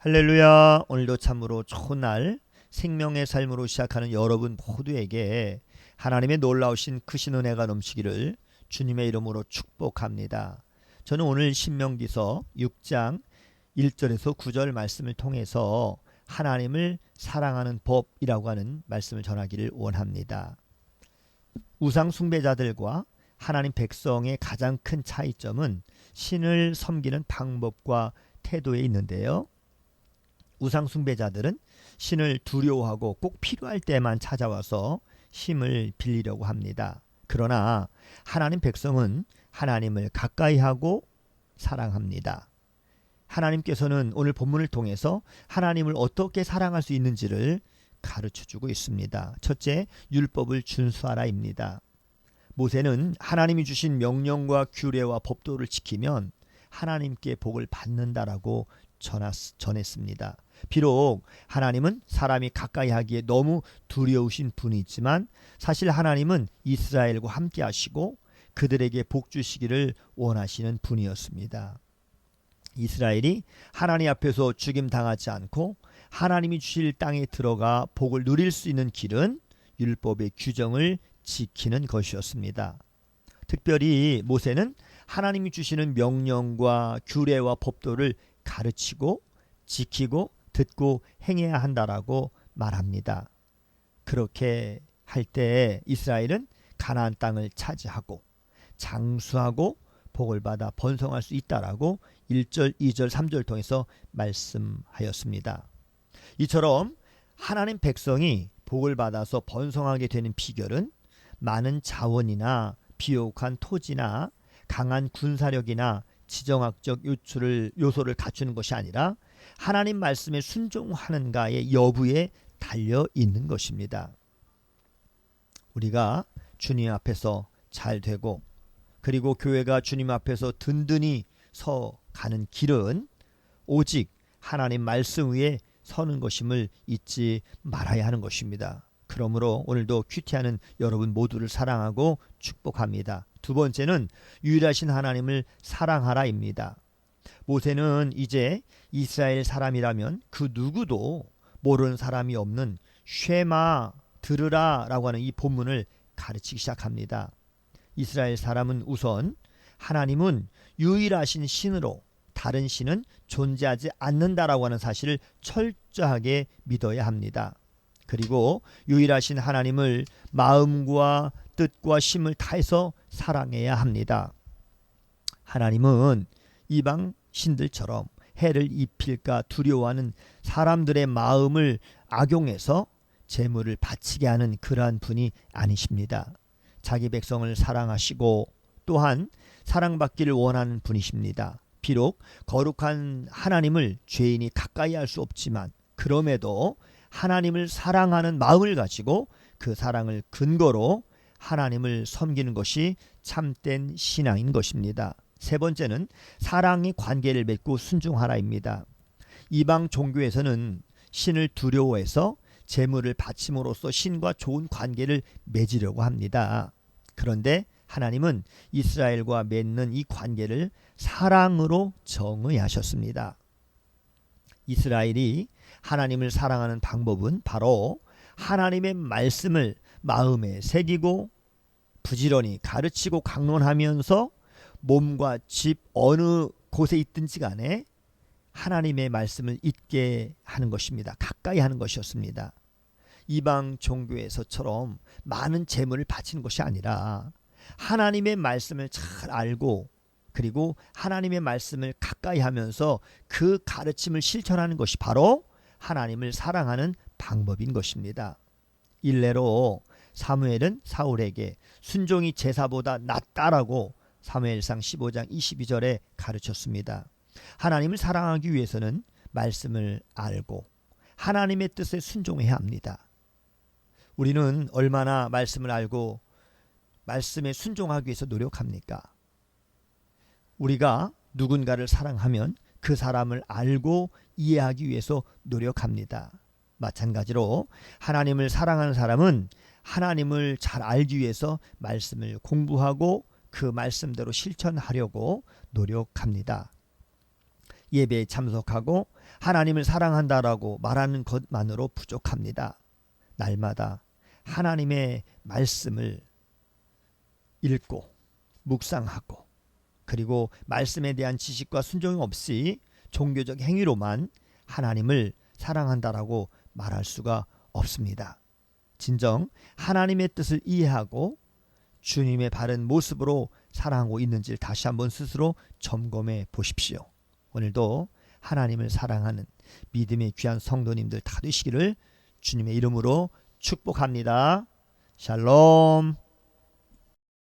할렐루야. 오늘도 참으로 좋은 날 생명의 삶으로 시작하는 여러분 모두에게 하나님의 놀라우신 크신 은혜가 넘치기를 주님의 이름으로 축복합니다. 저는 오늘 신명기서 6장 1절에서 9절 말씀을 통해서 하나님을 사랑하는 법이라고 하는 말씀을 전하기를 원합니다. 우상 숭배자들과 하나님 백성의 가장 큰 차이점은 신을 섬기는 방법과 태도에 있는데요. 우상 숭배자들은 신을 두려워하고 꼭 필요할 때만 찾아와서 힘을 빌리려고 합니다. 그러나 하나님 백성은 하나님을 가까이 하고 사랑합니다. 하나님께서는 오늘 본문을 통해서 하나님을 어떻게 사랑할 수 있는지를 가르쳐주고 있습니다. 첫째, 율법을 준수하라입니다. 모세는 하나님이 주신 명령과 규례와 법도를 지키면 하나님께 복을 받는다라고 전했습니다. 비록 하나님은 사람이 가까이 하기에 너무 두려우신 분이지만 사실 하나님은 이스라엘과 함께 하시고 그들에게 복 주시기를 원하시는 분이었습니다. 이스라엘이 하나님 앞에서 죽임당하지 않고 하나님이 주실 땅에 들어가 복을 누릴 수 있는 길은 율법의 규정을 지키는 것이었습니다. 특별히 모세는 하나님이 주시는 명령과 규례와 법도를 가르치고 지키고 듣고 행해야 한다라고 말합니다. 그렇게 할 때 이스라엘은 가나안 땅을 차지하고 장수하고 복을 받아 번성할 수 있다라고 1절, 2절, 3절 통해서 말씀하였습니다. 이처럼 하나님 백성이 복을 받아서 번성하게 되는 비결은 많은 자원이나 비옥한 토지나 강한 군사력이나 지정학적 요소를 갖추는 것이 아니라 하나님 말씀에 순종하는가의 여부에 달려 있는 것입니다. 우리가 주님 앞에서 잘 되고 그리고 교회가 주님 앞에서 든든히 서 가는 길은 오직 하나님 말씀 위에 서는 것임을 잊지 말아야 하는 것입니다. 그러므로 오늘도 큐티하는 여러분 모두를 사랑하고 축복합니다. 두 번째는 유일하신 하나님을 사랑하라입니다. 모세는 이제 이스라엘 사람이라면 그 누구도 모르는 사람이 없는 쉐마 들으라 라고 하는 이 본문을 가르치기 시작합니다. 이스라엘 사람은 우선 하나님은 유일하신 신으로 다른 신은 존재하지 않는다라고 하는 사실을 철저하게 믿어야 합니다. 그리고 유일하신 하나님을 마음과 뜻과 힘을 다해서 사랑해야 합니다. 하나님은 이방 신들처럼 해를 입힐까 두려워하는 사람들의 마음을 악용해서 재물을 바치게 하는 그러한 분이 아니십니다. 자기 백성을 사랑하시고 또한 사랑받기를 원하는 분이십니다. 비록 거룩한 하나님을 죄인이 가까이 할 수 없지만 그럼에도 하나님을 사랑하는 마음을 가지고 그 사랑을 근거로 하나님을 섬기는 것이 참된 신앙인 것입니다. 세 번째는 사랑의 관계를 맺고 순종하라입니다. 이방 종교에서는 신을 두려워해서 재물을 바침으로써 신과 좋은 관계를 맺으려고 합니다. 그런데 하나님은 이스라엘과 맺는 이 관계를 사랑으로 정의하셨습니다. 이스라엘이 하나님을 사랑하는 방법은 바로 하나님의 말씀을 마음에 새기고 부지런히 가르치고 강론하면서 몸과 집 어느 곳에 있든지 간에 하나님의 말씀을 읽게 하는 것입니다. 가까이 하는 것이었습니다. 이방 종교에서처럼 많은 재물을 바치는 것이 아니라 하나님의 말씀을 잘 알고 그리고 하나님의 말씀을 가까이 하면서 그 가르침을 실천하는 것이 바로 하나님을 사랑하는 방법인 것입니다. 일례로 사무엘은 사울에게 순종이 제사보다 낫다라고 사무엘상 15장 22절에 가르쳤습니다. 하나님을 사랑하기 위해서는 말씀을 알고 하나님의 뜻에 순종해야 합니다. 우리는 얼마나 말씀을 알고 말씀에 순종하기 위해서 노력합니까? 우리가 누군가를 사랑하면 그 사람을 알고 이해하기 위해서 노력합니다. 마찬가지로 하나님을 사랑하는 사람은 하나님을 잘 알기 위해서 말씀을 공부하고 그 말씀대로 실천하려고 노력합니다. 예배에 참석하고 하나님을 사랑한다라고 말하는 것만으로 부족합니다. 날마다 하나님의 말씀을 읽고 묵상하고 그리고 말씀에 대한 지식과 순종이 없이 종교적 행위로만 하나님을 사랑한다라고 말할 수가 없습니다. 진정 하나님의 뜻을 이해하고 주님의 바른 모습으로 사랑하고 있는지를 다시 한번 스스로 점검해 보십시오. 오늘도 하나님을 사랑하는 믿음의 귀한 성도님들 다 되시기를 주님의 이름으로 축복합니다. 샬롬.